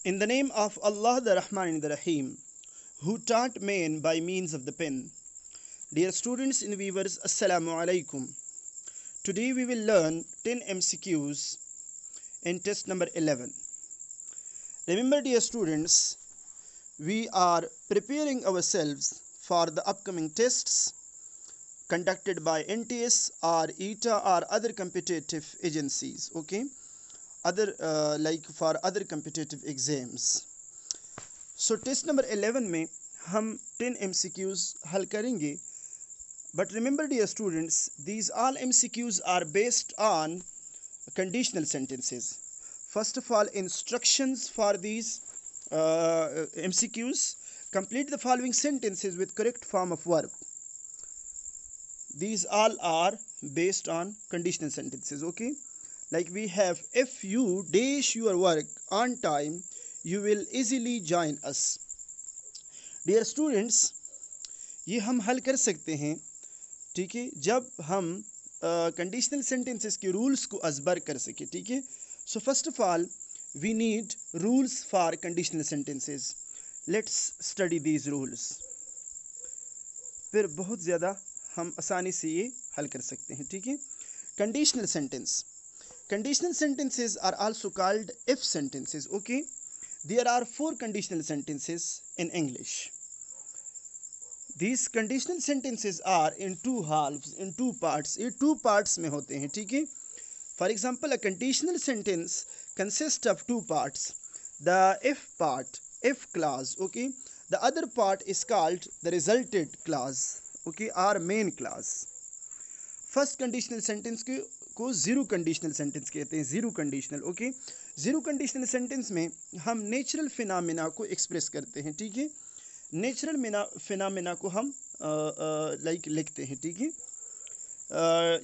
In the name of Allah the Rahman the Rahim, who taught man by means of the pen. Dear students and viewers, Assalamu alaikum. Today we will learn 10 MCQs in test number 11. Remember, dear students, we are preparing ourselves for the upcoming tests conducted by NTS or ETA or other competitive agencies, okay? For other competitive exams. So test number 11 में हम 10 MCQs हल करेंगे. But remember, dear students, these all MCQs are based on conditional sentences. First of all, instructions for these MCQs: complete the following sentences with correct form of verb. These all are based on conditional sentences, okay? Like we have, if you dash your work on time, you will easily join us. Dear students, ये हम हल कर सकते हैं, ठीक है, जब हम कंडीशनल सेंटेंसेस के रूल्स को अजबर कर सके, ठीक है. So first of all we need rules for conditional sentences. Let's study these rules. फिर बहुत ज़्यादा हम आसानी से ये हल कर सकते हैं, ठीक है. Conditional sentence. Conditional sentences are also called if sentences, okay? There are 4 conditional sentences in English. These conditional sentences are in 2 halves, in 2 parts. ये 2 parts में होते हैं, ठीक है. For example, a conditional sentence consists of 2 parts. The if part, if clause, okay? The other part is called the resulted clause, okay, or main clause. First conditional sentence को zero conditional sentence कहते हैं. Zero conditional, okay. Zero conditional sentence में हम natural phenomena को express करते हैं, ठीक है. नेचुरल फिनोमेना को हम लिखते हैं, ठीक है.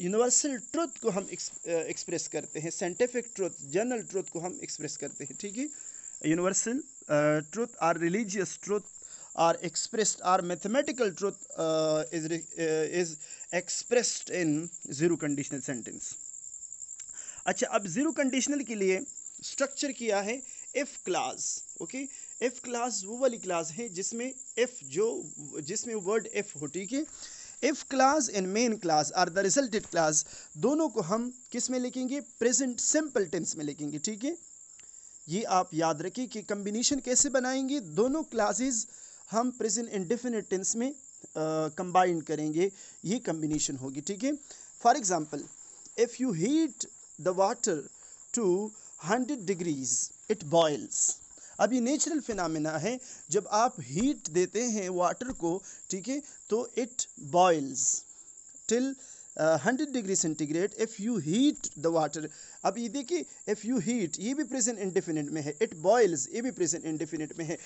यूनिवर्सल ट्रुथ को हम एक्सप्रेस करते हैं. साइंटिफिक ट्रुथ, जनरल ट्रुथ को हम एक्सप्रेस करते हैं, ठीक है. यूनिवर्सल ट्रुथ और religious truth are expressed, or mathematical truth is expressed in zero conditional sentence. अच्छा, अब zero conditional के लिए स्ट्रक्चर किया है if clause, okay. if clause वो वाली क्लास है जिसमें जिसमें वर्ड if हो, ठीक है. if clause and main clause और the resulted clause दोनों को हम किस में लिखेंगे? प्रेजेंट सिंपल टेंस में लिखेंगे, ठीक है. ये आप याद रखिए कि कम्बिनेशन कैसे बनाएंगे. दोनों क्लासेस हम प्रेजेंट इंडेफिनिट टेंस में कंबाइन करेंगे, ये कम्बिनेशन होगी, ठीक है. For example, if you heat the water to 100 degrees it boils. अब ये नेचुरल फिनोमेना है. जब आप हीट देते हैं वाटर को, ठीक है, तो it boils till 100 degree centigrade. If you heat the water, अब ये देखिए, इफ़ यू हीट ये भी प्रेजेंट इंडेफिनिट में है. इट बॉयल्स ये भी प्रेजेंट इंडेफिनिट में है.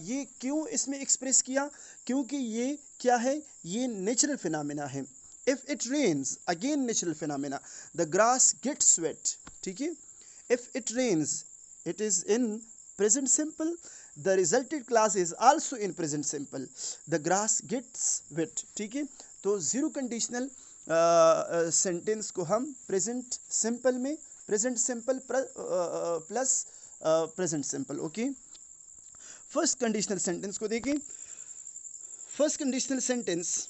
ये क्यों इसमें एक्सप्रेस किया? क्योंकि ये क्या है? ये नेचुरल फिनोमेना है. If it rains, again natural phenomena, the grass gets wet, ठीक है. If it rains, it is in present simple. The resulted clause is also in present simple. The grass gets wet, ठीक है. तो zero conditional sentence को हम present simple में, present simple plus present simple, okay. First conditional sentence को देखें. First conditional sentence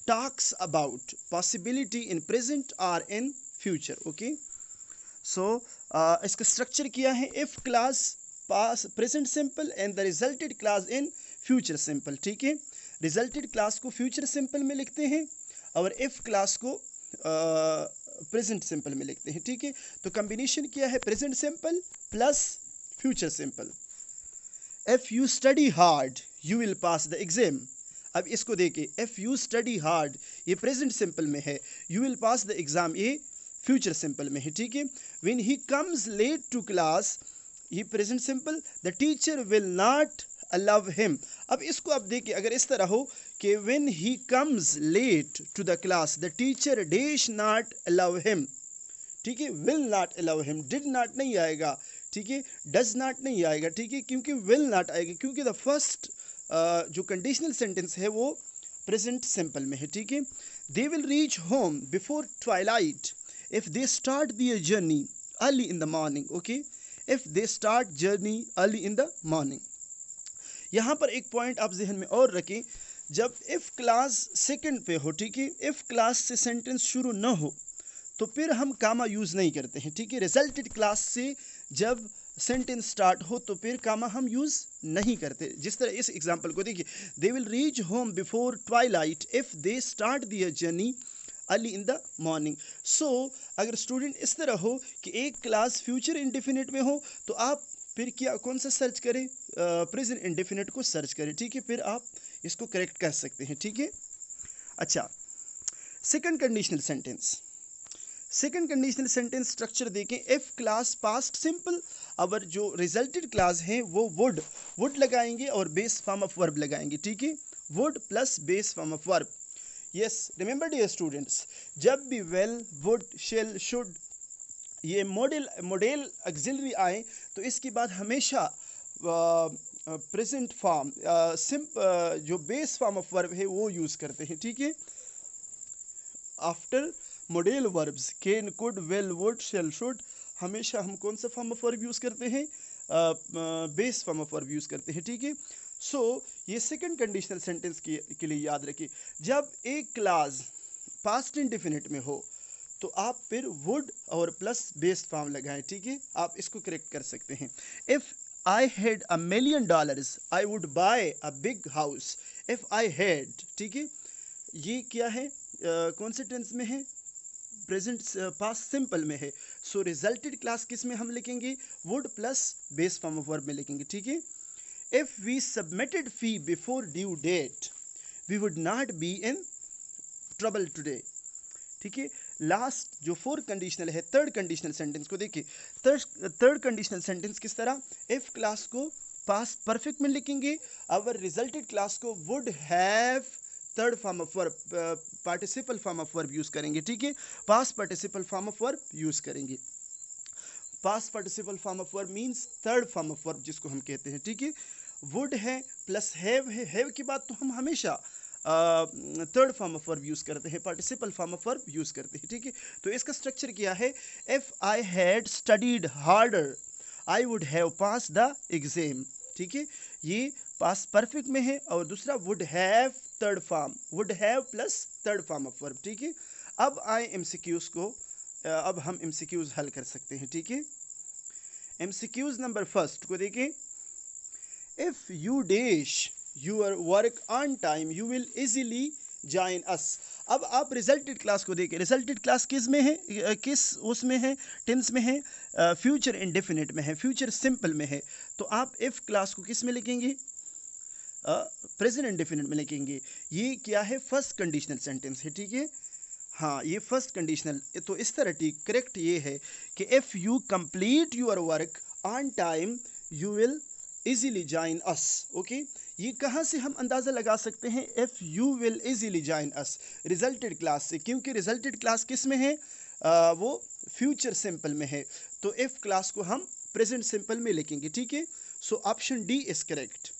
talks about possibility in present और इन future, okay. So इसका स्ट्रक्चर किया है if clause pass present simple and the resulted clause in future simple, ठीक है. Resulted clause को future simple में लिखते हैं और इफ़ क्लास को प्रेजेंट सिंपल में लिखते हैं, ठीक है. तो कम्बिनेशन किया है present simple plus future simple. If you study hard you will pass the exam. अब इसको देखिए, इफ़ यू स्टडी हार्ड ये प्रेजेंट सिंपल में है, you will pass the exam ये फ्यूचर सिंपल में है, ठीक है. When he comes late to class ये present simple, the teacher will not allow him. अब इसको अब देखिए, अगर इस तरह हो कि when he comes late to the class the teacher dash not allow him, ठीक है. Will not allow him, did not नहीं आएगा, ठीक है. डज नॉट नहीं आएगा, ठीक है, क्योंकि विल नॉट आएगा, क्योंकि द फर्स्ट जो कंडीशनल सेंटेंस है वो प्रेजेंट सिंपल में है, ठीक है. They will reach home before twilight if they start their journey early in the morning, okay. If they start journey early in the morning. यहाँ पर एक पॉइंट आप जहन में और रखें, जब इफ क्लास सेकंड पे हो, ठीक है, इफ क्लास से सेंटेंस शुरू न हो तो फिर हम कामा यूज़ नहीं करते हैं, ठीक है। रिजल्टेड क्लास से जब सेंटेंस स्टार्ट हो तो फिर कामा हम यूज़ नहीं करते। जिस तरह इस एग्जांपल को देखिए, they will reach home before twilight if they start their journey early in the morning. So अगर स्टूडेंट इस तरह हो कि एक क्लास फ्यूचर इंडेफिनिट में हो तो आप फिर क्या कौन सा सर्च करें, प्रेजेंट इंडेफिनिट को सर्च करें, ठीक है, फिर आप इसको करेक्ट कर सकते हैं, ठीक है। अच्छा, second conditional sentence. Second conditional sentence structure देखें, इफ क्लास पास्ट सिंपल, अवर जो रिजल्टेड क्लास है वो वुड लगाएंगे और बेस फॉर्म ऑफ वर्ब लगाएंगे, ठीक है, would plus base form of verb. Yes, remember dear students, जब भी वेल, वुड, शेल, शुड ये मॉडल ऑक्सिलरी आए तो इसके बाद हमेशा प्रेजेंट फॉर्म जो बेस फॉर्म ऑफ वर्ब है वो यूज़ करते हैं, ठीक है। After modal verbs can, could, will, would, shall, should, हमेशा हम कौन सा फॉर्म ऑफ वर्ब यूज़ करते हैं, base form of verb use करते हैं, ठीक है। सो ये सेकंड कंडीशनल सेंटेंस के लिए याद रखिए, जब एक क्लास पास्ट इंडेफिनिट में हो तो आप फिर वुड और प्लस बेस फॉर्म लगाएं, ठीक है, आप इसको करेक्ट कर सकते हैं। If I had $1 million I would buy a big house. If I had, ठीक है, ये क्या है, कौन से टेंस में है, प्रेजेंट पास्ट सिंपल में है। सो रिजल्टेड क्लास किस में हम लिखेंगे, would plus base form of verb में लिखेंगे, ठीक है। If we submitted fee before due date we would not be in trouble today, ठीक है। लास्ट जो फोर्थ कंडीशनल है, थर्ड कंडीशनल सेंटेंस को देखिए। थर्ड कंडीशनल सेंटेंस किस तरह, इफ क्लास को पास्ट परफेक्ट में लिखेंगे, अवर रिजल्टेड क्लास को would have, third form of verb, participle form of verb use करेंगे, ठीक है, past participle form of verb use करेंगे। Past participle form of verb means third form of verb जिसको हम कहते हैं, ठीक है। वुड है प्लस हैव है, हैव की बात तो हम हमेशा third form of verb use करते हैं, participle form of verb use करते हैं, ठीक है। तो इसका स्ट्रक्चर क्या है, if I had studied harder I would have pass the exam, ठीक है, ये पास परफेक्ट में है। और दूसरा would have, third form, would have plus third form of verb, ठीक है। अब आए एमसीक्यूज को, अब हम एमसीक्यूज हल कर सकते हैं, ठीक है। एमसीक्यूज नंबर फर्स्ट को देखें, if you dash your work on time you will easily join us. अब आप रिजल्टेड क्लास को देखें, रिजल्टेड क्लास किस में है, किस उसमें है, टेंस में है, फ्यूचर इंडेफिनिट में है, फ्यूचर सिंपल में है। तो आप इफ क्लास को किस में लिखेंगे, प्रेजेंट इंडेफिनिट में लिखेंगे। ये क्या है, फर्स्ट कंडीशनल सेंटेंस है, ठीक है। हाँ, ये फर्स्ट कंडीशनल, तो इस तरह ठीक करेक्ट ये है कि if you complete your work on time you will easily join us, okay. ये कहाँ से हम अंदाज़ा लगा सकते हैं, if you will easily join us, resulted class से, क्योंकि रिजल्टेड क्लास किस में है, वो फ्यूचर सिंपल में है। तो इफ़ क्लास को हम प्रेजेंट सिंपल में लिखेंगे, ठीक है। So option D is correct,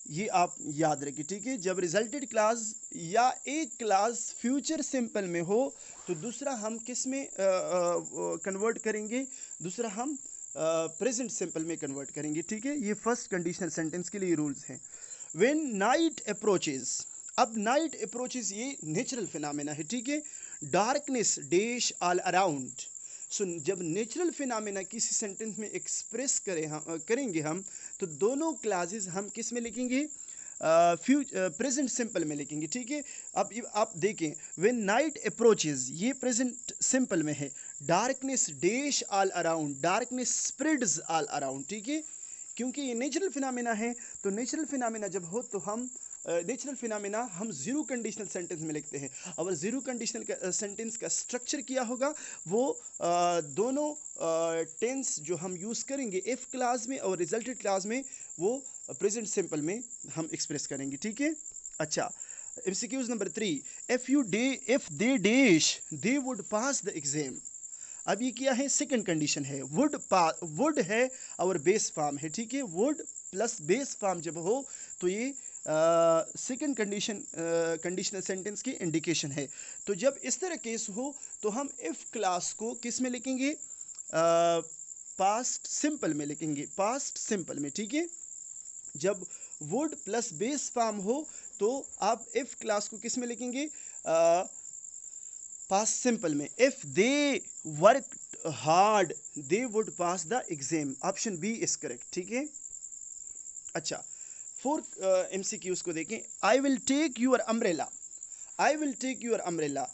ये आप याद रखिए, ठीक है। जब रिजल्टेड क्लास या एक क्लास फ्यूचर सिंपल में हो तो दूसरा हम किस में कन्वर्ट करेंगे, दूसरा हम प्रेजेंट सिंपल में कन्वर्ट करेंगे, ठीक है। ये फर्स्ट कंडीशनल सेंटेंस के लिए रूल्स हैं। व्हेन नाइट अप्रोचेज, अब नाइट अप्रोचेज ये नेचुरल फिनोमेना है, ठीक है। Darkness dash all around. So जब नेचुरल फिनोमेना किसी सेंटेंस में एक्सप्रेस करेंगे हम तो दोनों क्लासेस हम किस में लिखेंगे, प्रेजेंट सिंपल में लिखेंगे, ठीक है। अब आप देखें, व्हेन नाइट अप्रोचेज ये प्रेजेंट सिंपल में है, darkness dash all around, darkness spreads all around, ठीक है। क्योंकि ये नेचुरल फिनोमेना है तो नेचुरल फिनोमेना जब हो तो हम नेचुरल फिनोमेना हम जीरो कंडीशनल सेंटेंस में लिखते हैं। और जीरो कंडीशनल सेंटेंस का स्ट्रक्चर क्या होगा, वो दोनों टेंस जो हम यूज़ करेंगे इफ़ क्लास में और रिजल्टेड क्लास में वो प्रेजेंट सिंपल में हम एक्सप्रेस करेंगे, ठीक है। अच्छा, MCQs number 3, if they dash they would pass the exam. अब ये क्या है, सेकंड कंडीशन है, वुड है और बेस फॉर्म है, ठीक है। वुड प्लस बेस फॉर्म जब हो तो ये सेकंड कंडीशनल सेंटेंस की इंडिकेशन है। तो जब इस तरह केस हो तो हम इफ क्लास को किस में लिखेंगे, पास्ट सिंपल में लिखेंगे, पास्ट सिंपल में, ठीक है। जब वुड प्लस बेस फॉर्म हो तो आप इफ क्लास को किस में लिखेंगे, पास्ट सिंपल में। If they work hard they would pass the exam, option B is correct, ठीक है। अच्छा, 4 MCQs को देखें। I will take your umbrella, I will take your umbrella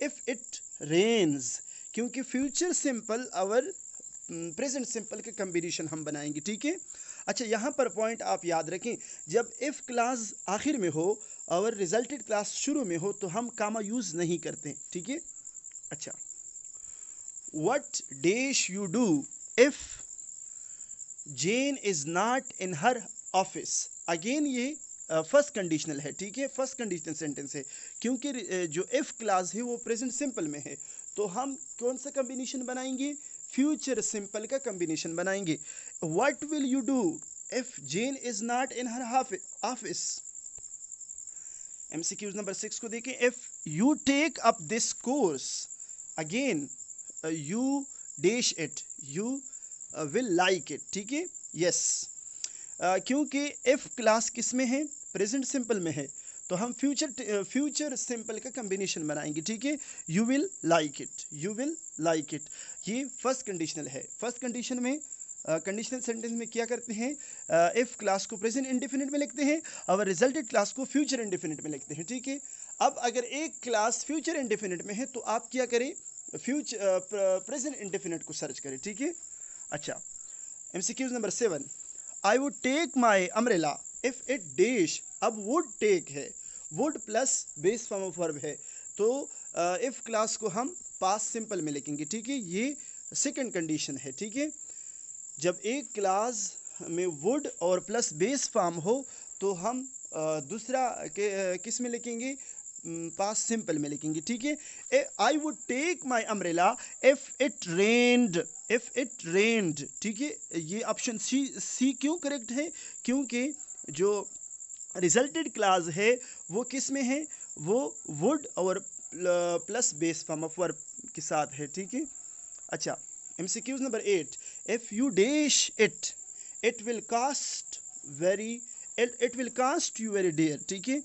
if it rains, क्योंकि फ्यूचर सिंपल और present simple के combination हम बनाएंगे, ठीक है। अच्छा, यहाँ पर पॉइंट आप याद रखें, जब इफ क्लास आखिर में हो और रिजल्टेड क्लास शुरू में हो तो हम कामा यूज नहीं करते, ठीक है। अच्छा, what dash you do if Jane is not in her office, again ये फर्स्ट कंडीशनल है, ठीक है, फर्स्ट कंडीशनल सेंटेंस है, क्योंकि जो इफ क्लास है वो प्रेजेंट सिंपल में है, तो हम कौन सा कम्बिनेशन बनाएंगे, फ्यूचर सिंपल का कम्बिनेशन बनाएंगे। What will you do if Jane is not in her office. MCQ number 6 को देखें। If you take up this course, again you dash it, you will like it, ठीक है, yes. क्योंकि if class किस में है, present simple में है, तो हम फ्यूचर सिंपल का कम्बिनेशन बनाएंगे, ठीक है। You will like it, you will like it, ये फर्स्ट कंडीशनल है। फर्स्ट कंडीशन में कंडीशनल सेंटेंस में क्या करते हैं, इफ क्लास को प्रेजेंट इंडेफिनिट में लिखते हैं और रिजल्टेड क्लास को फ्यूचर इंडेफिनिट में लिखते हैं, ठीक है। अब अगर एक क्लास फ्यूचर इंडेफिनिट में है तो आप क्या करें, प्रेजेंट इंडेफिनिट को सर्च करें, ठीक है। अच्छा, MCQ number 7। I would take my umbrella if it dash, अब वुड टेक है, would plus base form of verb है, तो इफ क्लास को हम पास्ट सिंपल में लिखेंगे, ठीक है, ये सेकंड कंडीशन है, ठीक है। जब एक क्लास में वुड और प्लस बेस फॉर्म हो तो हम दूसरा किस में लिखेंगे, पास्ट सिंपल में लिखेंगे, ठीक है। I would take my umbrella if it rained, if it rained, ठीक है। ये ऑप्शन सी क्यों करेक्ट है, क्योंकि जो रिजल्टेड क्लास है वो किस में है, वो वुड और plus base form of verb के साथ है, ठीक है। अच्छा, MCQ number 8। If you dash it, it will cost very, it will cost you very dear, ठीक है।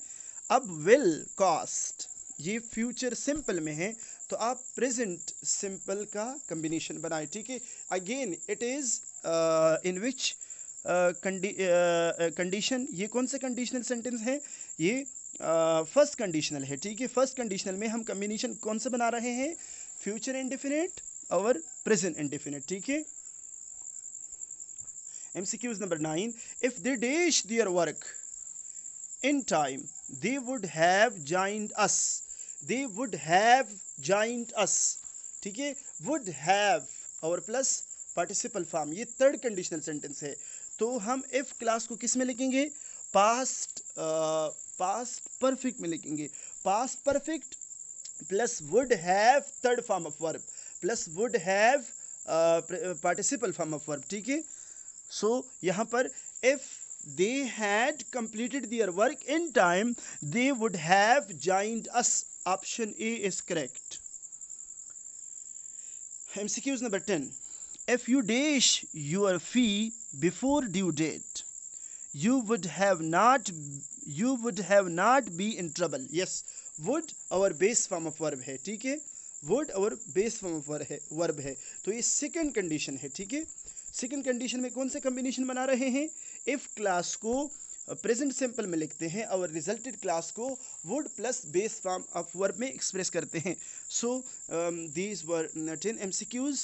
अब विल कास्ट ये फ्यूचर सिंपल में है, तो आप प्रेजेंट सिंपल का कम्बिनेशन बनाए, ठीक है। Again it is in which condition, ये कौन सा कंडीशनल सेंटेंस है, ये फर्स्ट कंडीशनल है, ठीक है। फर्स्ट कंडीशनल में हम कम्बिनेशन कौन सा बना रहे हैं, फ्यूचर इंडेफिनिट और प्रेजेंट इंडेफिनिट, ठीक है। MCQ number 9। If they dash their work in time they would have joined us, they would have joined us, ठीक है। would have और प्लस पार्टिसिपल फॉर्म, ये थर्ड कंडीशनल सेंटेंस है, तो हम इफ क्लास को किस में लिखेंगे, पास्ट परफेक्ट में लिखेंगे। Past perfect plus would have third form of verb plus would have participle form of verb, ठीक है। सो यहाँ पर if they had completed their work in time they would have joined us, option A is correct. MCQ number 10. If you dash your fee before due date you would have not be in trouble, yes, would our base form of verb है, ठीक है, would our base form of verb है, तो ये second condition है, ठीक है। Second condition में कौन से कॉम्बिनेशन बना रहे हैं, इफ क्लास को प्रेजेंट सिंपल में लिखते हैं और रिजल्टेड क्लास को would plus base form of verb में एक्सप्रेस करते हैं। So these were 10 MCQs,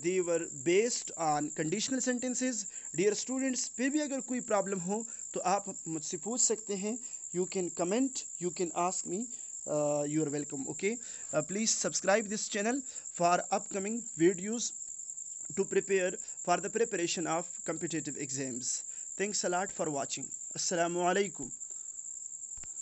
they were based on conditional sentences. Dear students, फिर भी अगर कोई प्रॉब्लम हो तो आप मुझसे पूछ सकते हैं, you can comment, you can ask me, you are welcome, okay. Please subscribe this channel for upcoming videos to prepare for the preparation of competitive exams. Thanks a lot for watching. Assalamu alaikum.